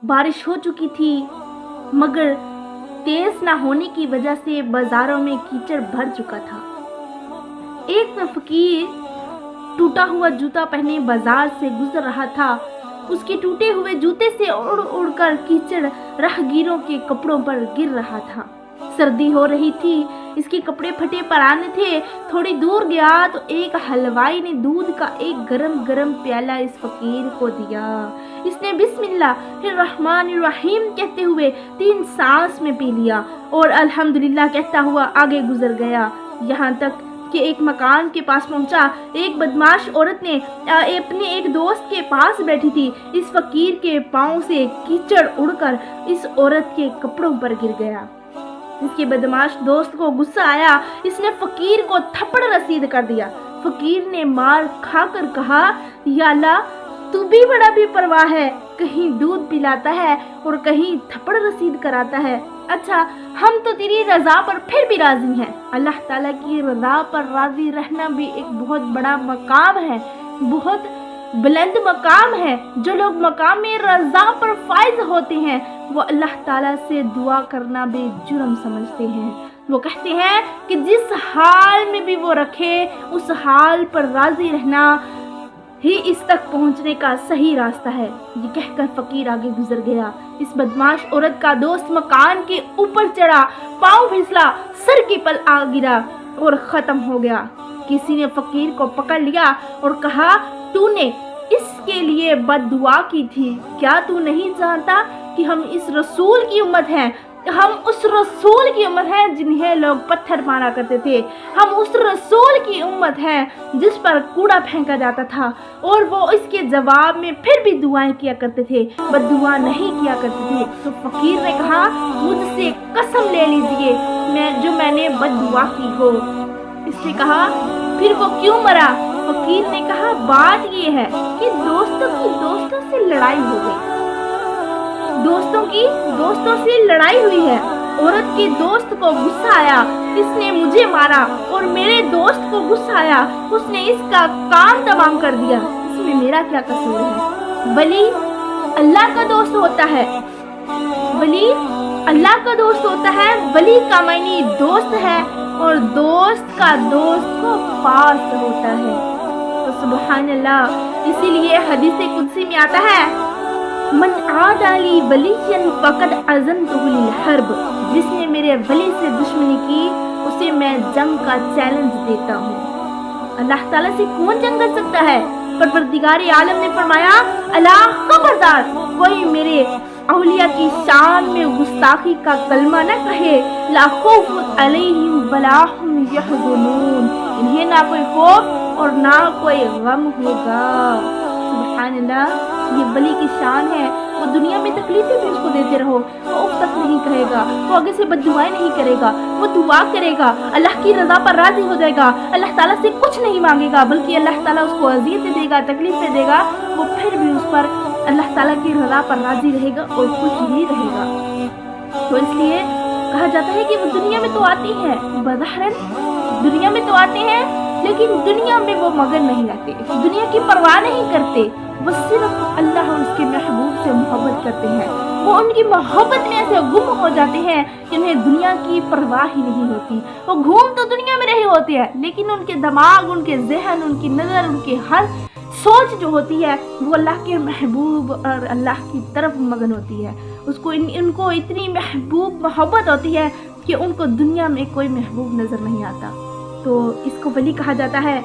बारिश हो चुकी थी, मगर तेज ना होने की वजह से बाजारों में कीचड़ भर चुका था। एक फकीर टूटा हुआ जूता पहने बाजार से गुजर रहा था। उसके टूटे हुए जूते से उड़ उड़कर कीचड़ राहगीरों के कपड़ों पर गिर रहा था। सर्दी हो रही थी, इसके कपड़े फटे पुराने थे। थोड़ी दूर गया तो एक हलवाई ने दूध का एक गरम गरम प्याला इस फकीर को दिया। इसने बिस्मिल्लाहिर्रहमानिर्रहीम कहते हुए 3 सांस में पी लिया और अल्हम्दुलिल्लाह कहता हुआ आगे गुजर गया। यहाँ तक कि एक मकान के पास पहुंचा। एक बदमाश औरत ने अपने एक दोस्त के पास बैठी थी। इस फकीर के पांव से कीचड़ उड़कर इस औरत के कपड़ों पर गिर गया। इसके बदमाश दोस्त को गुस्सा आया। इसने फकीर को थप्पड़ रसीद कर दिया। फकीर ने मार खाकर कहा, या अल्लाह, तू भी बड़ा बेपरवाह है, कहीं दूध पिलाता है और कहीं थप्पड़ रसीद कराता है। अच्छा, हम तो तेरी रजा पर फिर भी राजी हैं। अल्लाह ताला की रजा पर राजी रहना भी एक बहुत बड़ा मकाम है, बहुत बुलंद मकाम है। जो लोग मकाम में रजा पर फाइज होते हैं वो अल्लाह ताला से दुआ करना भी जुर्म समझते हैं। वो कहते हैं कि जिस हाल में भी वो रखे उस हाल पर राजी रहना ही इस तक पहुंचने का सही रास्ता है। ये कहकर फकीर आगे गुजर गया। इस बदमाश औरत का दोस्त मकान के ऊपर चढ़ा, पांव फिसला, सर के पल आ गिरा और खत्म हो गया। किसी ने फकीर को पकड़ लिया और कहा, तूने इसके लिए बद्दुआ की थी, क्या तू नहीं जानता कि हम इस रसूल की उम्मत हैं? हम उस रसूल की उम्मत हैं जिन्हें लोग पत्थर मारा करते थे। हम उस रसूल की उम्मत हैं जिस पर कूड़ा फेंका जाता था और वो इसके जवाब में फिर भी दुआएं किया करते थे, बद्दुआ नहीं किया करते थे। तो फकीर ने कहा, मुझसे कसम ले लीजिए मैंने बद्दुआ की हो। इसने कहा, फिर वो क्यों मरा? फकीर ने कहा, बात ये है कि दोस्तों से लड़ाई हो गई। दोस्तों से लड़ाई हुई है। औरत के दोस्त को गुस्सा आया, इसने मुझे मारा, और मेरे दोस्त को गुस्सा आया, उसने इसका कान तमाम कर दिया। इसमें मेरा क्या कसूर है? वली अल्लाह का दोस्त होता है, वली अल्लाह का दोस्त होता है। वली का मायने दोस्त है और दोस्त का दोस्त को पास होता है। तो सुभान अल्लाह, इसीलिए हदीस कुदसी में आता है, मन आदाली वलियन फकद अज़नतुहु लिल हर्ब, जिसने मेरे वली से दुश्मनी की उसे मैं जंग का चैलेंज देता हूँ। अल्लाह ताला से कौन जंग कर सकता है? परवरदिगार आलम ने फरमाया, अल्लाह खबरदार, कोई मेरे औलिया की शान में गुस्ताखी का कलमा न कहे। ला खौफुन अलैहिम वला हुम यहज़नून, इन्हें ना कोई खौफ और ना कोई गम होगा। सुभान अल्लाह, ये वली की शान है। वो दुनिया में तकलीफें भी उसको देते रहो, वो उफ तक नहीं कहेगा, वो आगे से बद्दुआएं नहीं करेगा, वो दुआ करेगा, अल्लाह की रजा पर राजी हो जाएगा, अल्लाह ताला से कुछ नहीं मांगेगा, बल्कि अल्लाह ताला उसको अज़ियतें देगा, तकलीफें देगा, वो फिर भी उस पर अल्लाह ताला की रजा पर राजी रहेगा और खुश ही रहेगा। तो इसलिए कहा जाता है कि वो दुनिया में तो आती है, बज़ाहिरन दुनिया में तो आते हैं, लेकिन दुनिया में वो मगन नहीं रहते, दुनिया की परवाह नहीं करते। वो सिर्फ अल्लाह और उसके महबूब से मोहब्बत करते हैं। वो उनकी मोहब्बत में ऐसे गुम हो जाते हैं कि उन्हें दुनिया की परवाह ही नहीं होती। वो घूम तो दुनिया में रहे होते हैं, लेकिन उनके दिमाग, उनके जहन, उनकी नज़र, उनकी हर सोच जो होती है वो अल्लाह के महबूब और अल्लाह की तरफ मगन होती है। उनको इतनी महबूब मोहब्बत होती है कि उनको दुनिया में कोई महबूब नज़र नहीं आता। तो इसको वली कहा जाता है।